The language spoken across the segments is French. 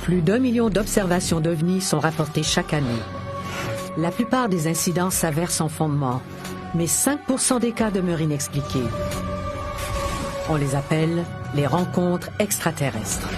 Plus d'1 million d'observations d'OVNI sont rapportées chaque année. La plupart des incidents s'avèrent sans fondement, mais 5% des cas demeurent inexpliqués. On les appelle les rencontres extraterrestres.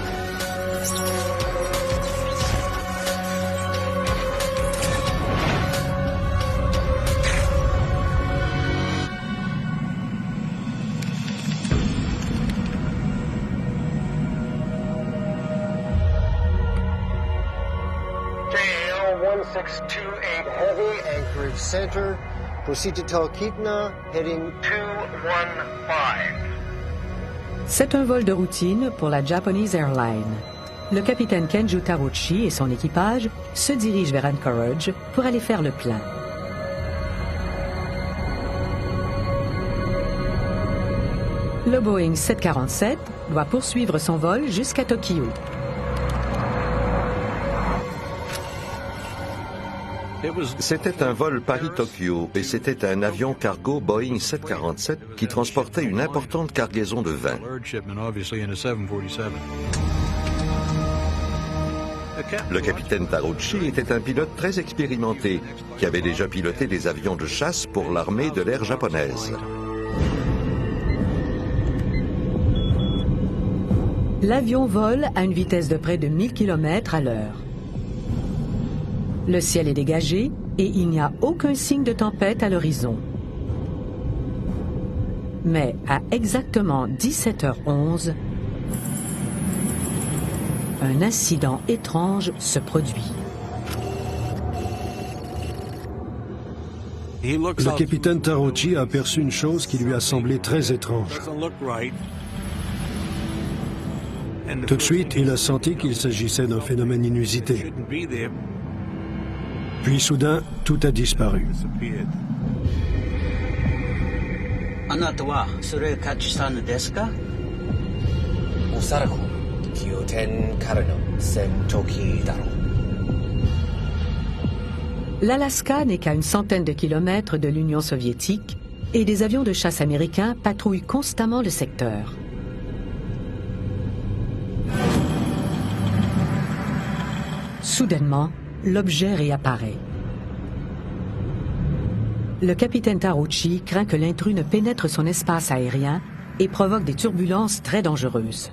JAL 1628 Heavy, Anchorage Center. Proceed to Talkeetna, heading 215. C'est un vol de routine pour la Japanese Airlines. Le capitaine Kenju Tarouchi et son équipage se dirigent vers Anchorage pour aller faire le plein. Le Boeing 747 doit poursuivre son vol jusqu'à Tokyo. C'était un vol Paris-Tokyo et c'était un avion cargo Boeing 747 qui transportait une importante cargaison de vin. Le capitaine Tarouchi était un pilote très expérimenté qui avait déjà piloté des avions de chasse pour l'armée de l'air japonaise. L'avion vole à une vitesse de près de 1000 km à l'heure. Le ciel est dégagé et il n'y a aucun signe de tempête à l'horizon. Mais à exactement 17h11, un incident étrange se produit. Le capitaine Tarouchi a aperçu une chose qui lui a semblé très étrange. Tout de suite, il a senti qu'il s'agissait d'un phénomène inusité. Puis soudain, tout a disparu. L'Alaska n'est qu'à une centaine de kilomètres de l'Union soviétique et des avions de chasse américains patrouillent constamment le secteur. Soudainement, l'objet réapparaît. Le capitaine Tarouchi craint que l'intrus ne pénètre son espace aérien et provoque des turbulences très dangereuses.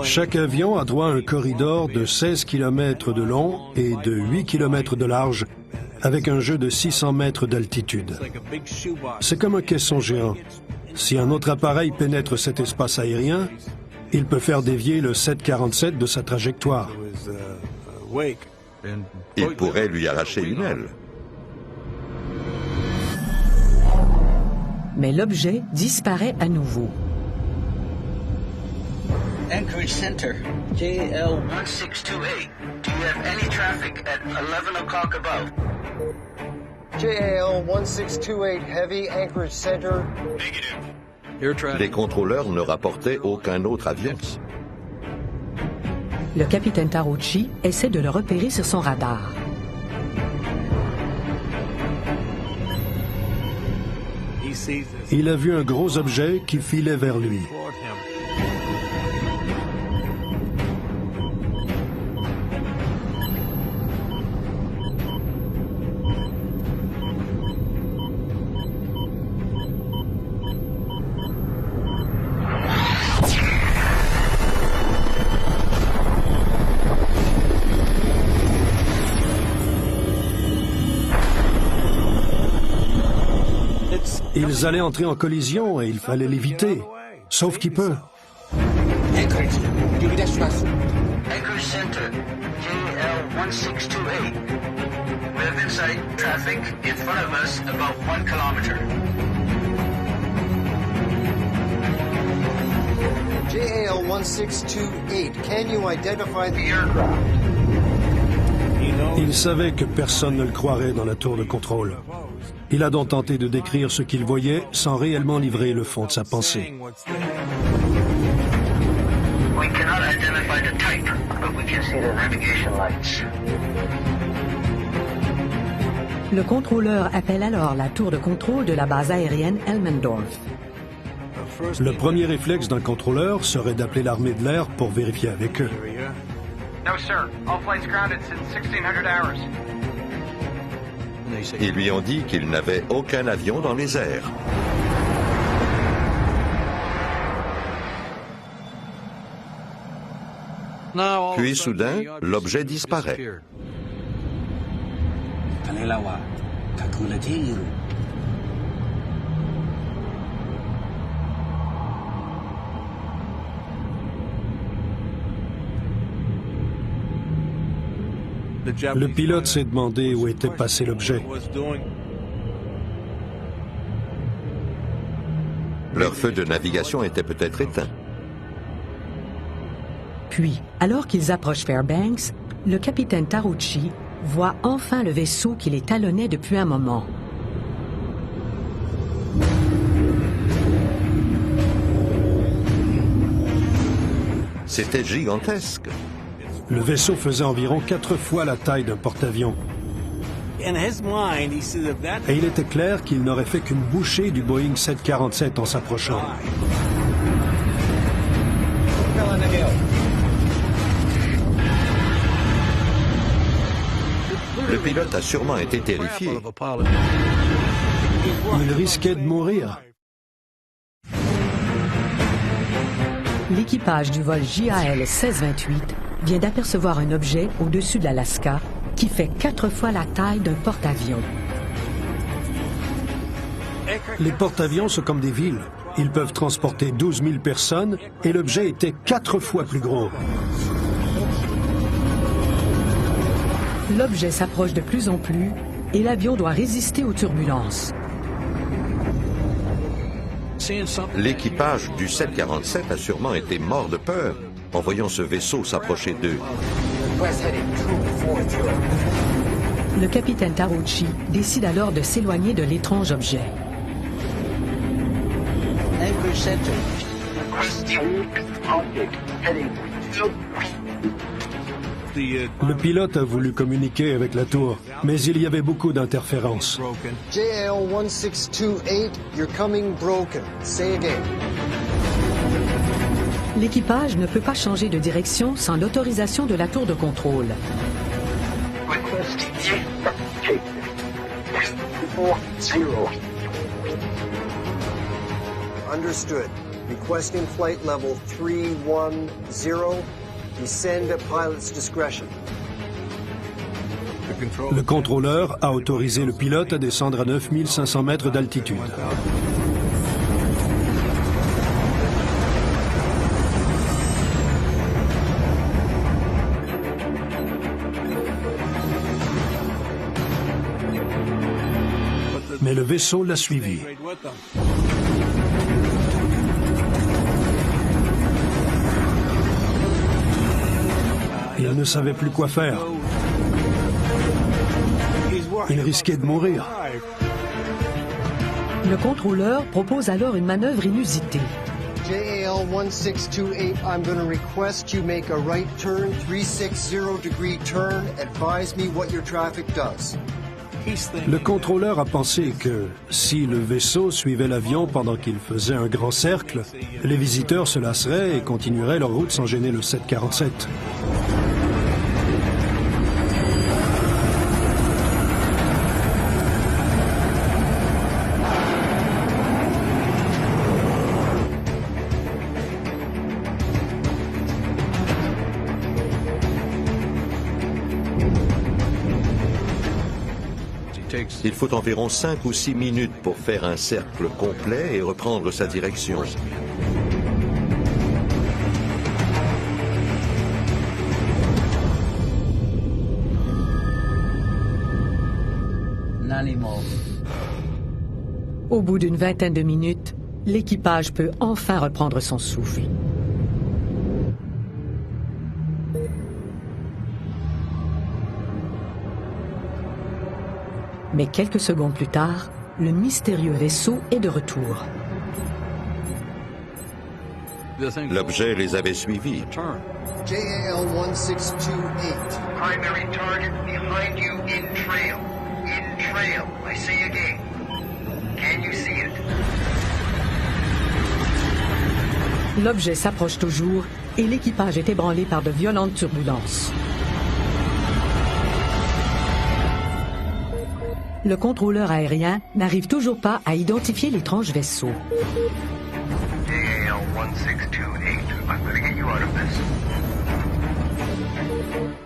Chaque avion a droit à un corridor de 16 km de long et de 8 km de large, avec un jeu de 600 mètres d'altitude. C'est comme un caisson géant. Si un autre appareil pénètre cet espace aérien, il peut faire dévier le 747 de sa trajectoire. Il pourrait lui arracher une aile. Mais l'objet disparaît à nouveau. Anchorage Center, JL 1628. Do you have any traffic at 11 o'clock above? JAL 1628 Heavy, Anchorage Center. Negative. Les contrôleurs ne rapportaient aucun autre avion. Le capitaine Tarouchi essaie de le repérer sur son radar. Il a vu un gros objet qui filait vers lui. Ils allaient entrer en collision et il fallait l'éviter. Sauf qu'il peut. Anchorage Center, JL 1628. We have inside traffic in front of us about 1 kilometer. JAL 1628, can you identify the aircraft? Il savait que personne ne le croirait dans la tour de contrôle. Il a donc tenté de décrire ce qu'il voyait sans réellement livrer le fond de sa pensée. We cannot identify the type, but we can see the navigation lights. Le contrôleur appelle alors la tour de contrôle de la base aérienne Elmendorf. Le premier réflexe d'un contrôleur serait d'appeler l'armée de l'air pour vérifier avec eux. No, sir. All flights grounded since 1600 hours. Ils lui ont dit qu'il n'avait aucun avion dans les airs. Puis soudain, l'objet disparaît. Le pilote s'est demandé où était passé l'objet. Leur feu de navigation était peut-être éteint. Puis, alors qu'ils approchent Fairbanks, le capitaine Tarucci voit enfin le vaisseau qui les talonnait depuis un moment. C'était gigantesque. Le vaisseau faisait environ 4 fois la taille d'un porte-avions. Et il était clair qu'il n'aurait fait qu'une bouchée du Boeing 747 en s'approchant. Le pilote a sûrement été terrifié. Il risquait de mourir. L'équipage du vol JAL 1628 vient d'apercevoir un objet au-dessus de l'Alaska qui fait 4 fois la taille d'un porte-avions. Les porte-avions sont comme des villes. Ils peuvent transporter 12 000 personnes et l'objet était 4 fois plus gros. L'objet s'approche de plus en plus et l'avion doit résister aux turbulences. L'équipage du 747 a sûrement été mort de peur en voyant ce vaisseau s'approcher d'eux. Le capitaine Tarucci décide alors de s'éloigner de l'étrange objet. Le pilote a voulu communiquer avec la tour, mais il y avait beaucoup d'interférences. JAL 1628, you're coming broken. Say again. L'équipage ne peut pas changer de direction sans l'autorisation de la tour de contrôle. Understood. Requesting flight level 310. Descend at pilot's discretion. Le contrôleur a autorisé le pilote à descendre à 9500 mètres d'altitude. Mais le vaisseau l'a suivi. Il ne savait plus quoi faire. Il risquait de mourir. Le contrôleur propose alors une manœuvre inusitée. JAL 1628, I'm going to request you make a right turn, 360 degree turn. Advise me what your traffic does. Le contrôleur a pensé que si le vaisseau suivait l'avion pendant qu'il faisait un grand cercle, les visiteurs se lasseraient et continueraient leur route sans gêner le 747. Il faut environ 5 ou 6 minutes pour faire un cercle complet et reprendre sa direction. Au bout d'une vingtaine de minutes, l'équipage peut enfin reprendre son souffle. Mais quelques secondes plus tard, le mystérieux vaisseau est de retour. L'objet les avait suivis. JAL 1628. Primary target behind you in trail. In trail. I say again. Can you see it? L'objet s'approche toujours et l'équipage est ébranlé par de violentes turbulences. Le contrôleur aérien n'arrive toujours pas à identifier l'étrange vaisseau. JAL 1628, I'm going to get you out of this.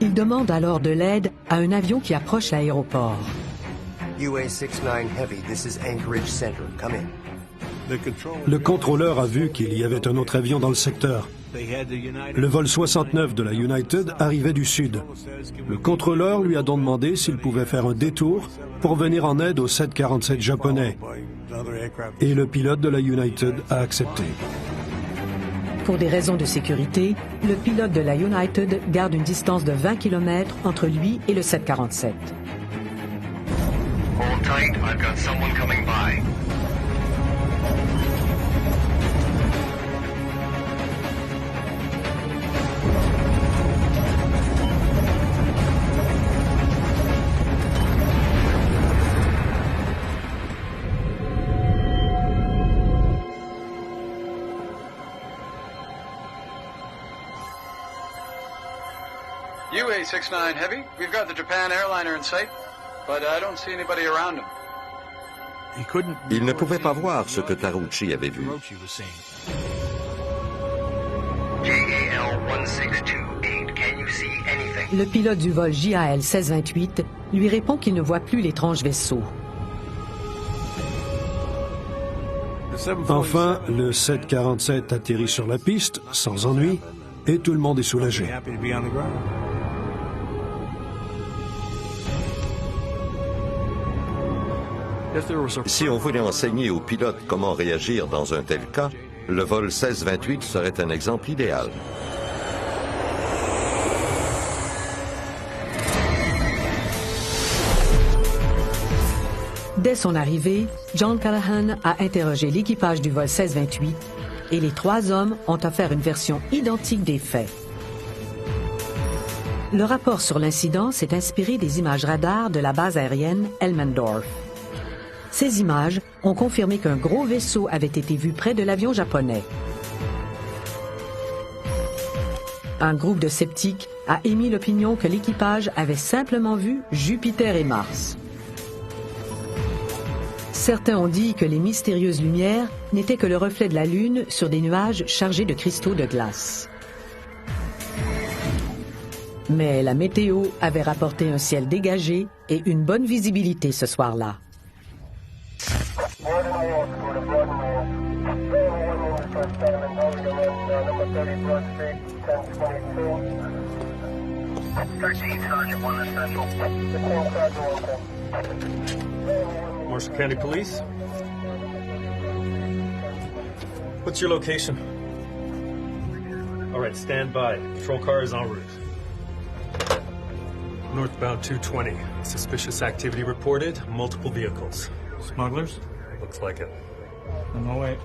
Il demande alors de l'aide à un avion qui approche l'aéroport. UA-69 Heavy, this is Anchorage Center. Come in. Le contrôleur a vu qu'il y avait un autre avion dans le secteur. Le vol 69 de la United arrivait du sud. Le contrôleur lui a donc demandé s'il pouvait faire un détour pour venir en aide au 747 japonais. Et le pilote de la United a accepté. Pour des raisons de sécurité, le pilote de la United garde une distance de 20 km entre lui et le 747. Hold tight, I've got someone coming by. UA-69 Heavy, we've got the Japan airliner in sight, but I don't see anybody around him. Il ne pouvait pas voir ce que Taruchi avait vu. JAL 1628, can you see anything? Le pilote du vol JAL 1628 lui répond qu'il ne voit plus l'étrange vaisseau. Enfin, le 747 atterrit sur la piste, sans ennui, et tout le monde est soulagé. Si on voulait enseigner aux pilotes comment réagir dans un tel cas, le vol 1628 serait un exemple idéal. Dès son arrivée, John Callahan a interrogé l'équipage du vol 1628 et les trois hommes ont offert une version identique des faits. Le rapport sur l'incident s'est inspiré des images radars de la base aérienne Elmendorf. Ces images ont confirmé qu'un gros vaisseau avait été vu près de l'avion japonais. Un groupe de sceptiques a émis l'opinion que l'équipage avait simplement vu Jupiter et Mars. Certains ont dit que les mystérieuses lumières n'étaient que le reflet de la Lune sur des nuages chargés de cristaux de glace. Mais la météo avait rapporté un ciel dégagé et une bonne visibilité ce soir-là. Marshall County Police? What's your location? All right, stand by. Patrol car is en route. Northbound 220. Suspicious activity reported. Multiple vehicles. Smugglers? Looks like it. On my way.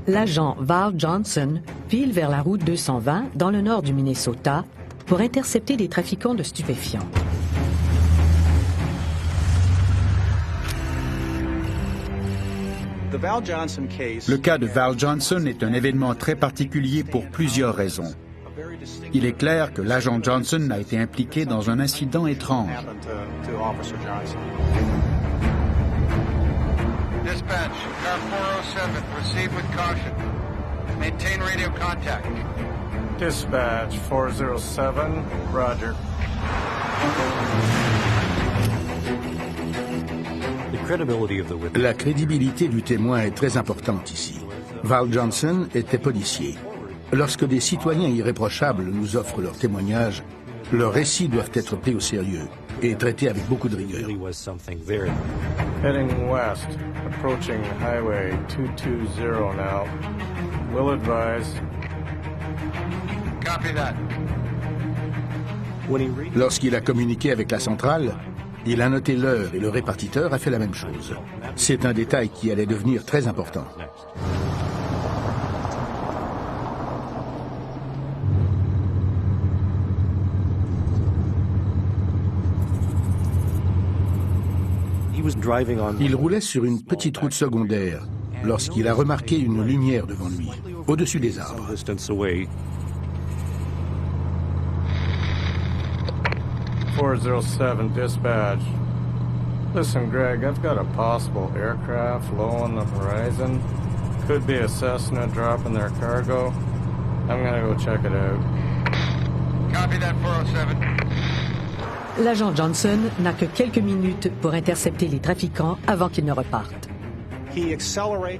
L'agent Val Johnson file vers la route 220 dans le nord du Minnesota pour intercepter des trafiquants de stupéfiants. Le cas de Val Johnson est un événement très particulier pour plusieurs raisons. Il est clair que l'agent Johnson a été impliqué dans un incident étrange. Dispatch, car 407, proceed with caution. Maintain radio contact. Dispatch 407, roger. La crédibilité du témoin est très importante ici. Val Johnson était policier. Lorsque des citoyens irréprochables nous offrent leur témoignage, leurs récits doivent être pris au sérieux et traités avec beaucoup de rigueur. Heading west, approaching highway 220 now. Will advise. Copy that. Lorsqu'il a communiqué avec la centrale, il a noté l'heure et le répartiteur a fait la même chose. C'est un détail qui allait devenir très important. Il roulait sur une petite route secondaire lorsqu'il a remarqué une lumière devant lui, au-dessus des arbres. 407 dispatch. Listen, Greg, I've got a possible aircraft low on the horizon. Could be a Cessna dropping their cargo. I'm gonna go check it out. Copy that, 407. L'agent Johnson n'a que quelques minutes pour intercepter les trafiquants avant qu'ils ne repartent.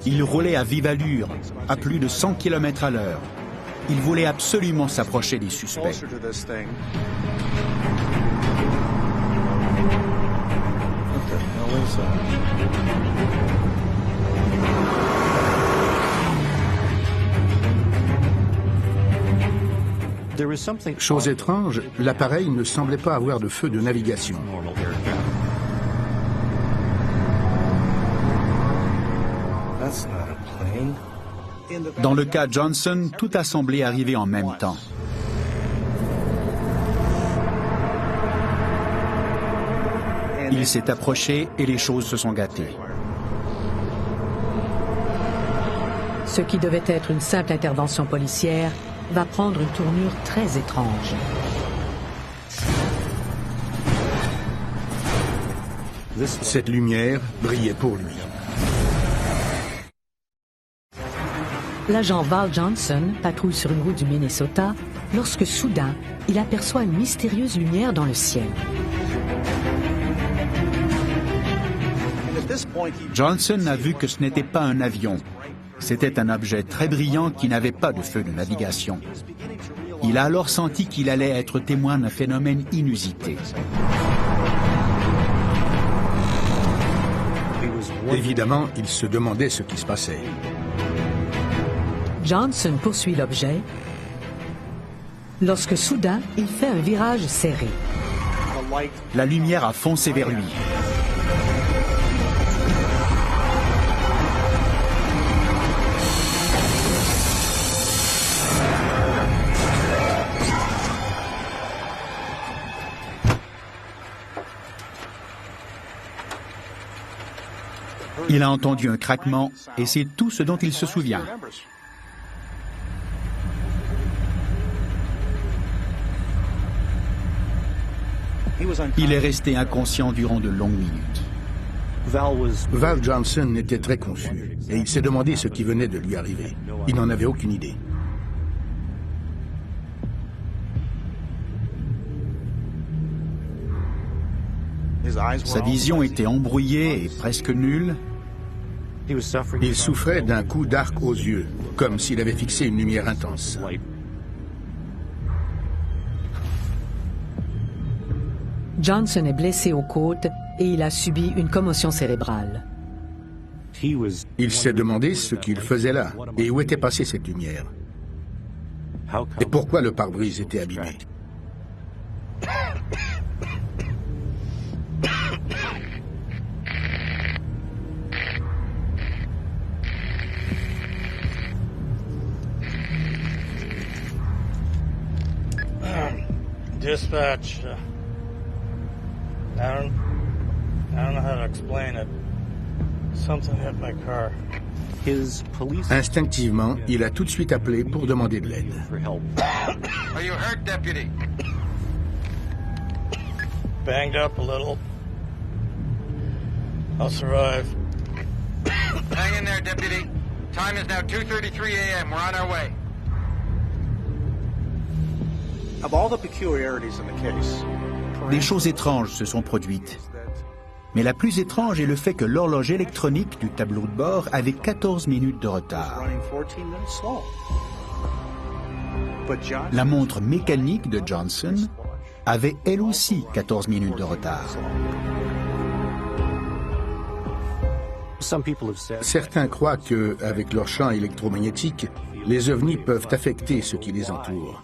Il roulait à vive allure, à plus de 100 km à l'heure. Il voulait absolument s'approcher des suspects. Chose étrange, l'appareil ne semblait pas avoir de feu de navigation. Dans le cas Johnson, tout a semblé arriver en même temps. Il s'est approché et les choses se sont gâtées. Ce qui devait être une simple intervention policière va prendre une tournure très étrange. Cette lumière brillait pour lui. L'agent Val Johnson patrouille sur une route du Minnesota lorsque soudain, il aperçoit une mystérieuse lumière dans le ciel. Johnson a vu que ce n'était pas un avion. C'était un objet très brillant qui n'avait pas de feu de navigation. Il a alors senti qu'il allait être témoin d'un phénomène inusité. Évidemment, il se demandait ce qui se passait. Johnson poursuit l'objet lorsque soudain, il fait un virage serré. La lumière a foncé vers lui. Il a entendu un craquement et c'est tout ce dont il se souvient. Il est resté inconscient durant de longues minutes. Val Johnson était très confus et il s'est demandé ce qui venait de lui arriver. Il n'en avait aucune idée. Sa vision était embrouillée et presque nulle. Il souffrait d'un coup d'arc aux yeux, comme s'il avait fixé une lumière intense. Johnson est blessé aux côtes et il a subi une commotion cérébrale. Il s'est demandé ce qu'il faisait là et où était passée cette lumière. Et pourquoi le pare-brise était abîmé. Dispatch. I don't know how to explain it. Something hit my car. Instinctivement, il a tout de suite appelé pour demander de l'aide. Are you hurt, deputy? Banged up a little. I'll survive. Hang in there, deputy. Time is now 2:33 a.m. We're on our way. Des choses étranges se sont produites. Mais la plus étrange est le fait que l'horloge électronique du tableau de bord avait 14 minutes de retard. La montre mécanique de Johnson avait elle aussi 14 minutes de retard. Certains croient qu'avec leur champ électromagnétique, les ovnis peuvent affecter ce qui les entoure.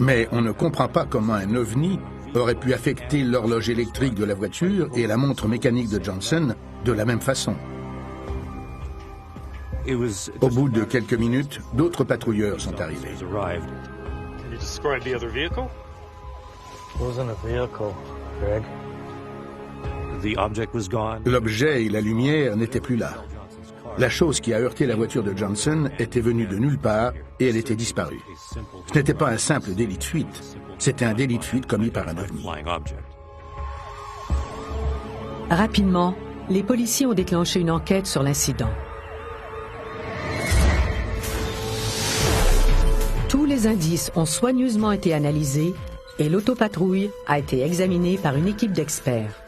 Mais on ne comprend pas comment un ovni aurait pu affecter l'horloge électrique de la voiture et la montre mécanique de Johnson de la même façon. Au bout de quelques minutes, d'autres patrouilleurs sont arrivés. Wasn't a vehicle, Greg. L'objet et la lumière n'étaient plus là. La chose qui a heurté la voiture de Johnson était venue de nulle part et elle était disparue. Ce n'était pas un simple délit de fuite, c'était un délit de fuite commis par un ovni. Rapidement, les policiers ont déclenché une enquête sur l'incident. Tous les indices ont soigneusement été analysés et l'autopatrouille a été examinée par une équipe d'experts.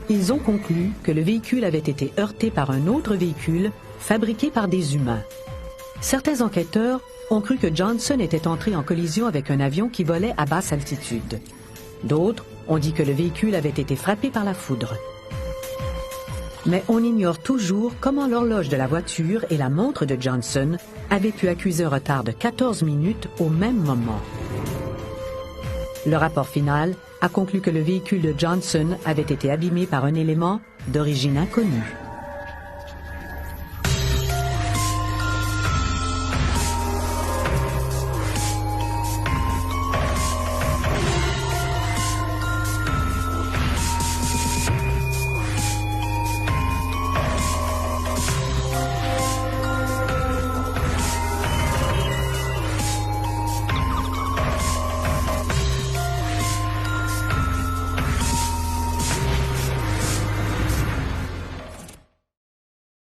Ils ont conclu que le véhicule avait été heurté par un autre véhicule fabriqué par des humains. Certains enquêteurs ont cru que Johnson était entré en collision avec un avion qui volait à basse altitude. D'autres ont dit que le véhicule avait été frappé par la foudre. Mais on ignore toujours comment l'horloge de la voiture et la montre de Johnson avaient pu accuser un retard de 14 minutes au même moment. Le rapport final a conclu que le véhicule de Johnson avait été abîmé par un élément d'origine inconnue.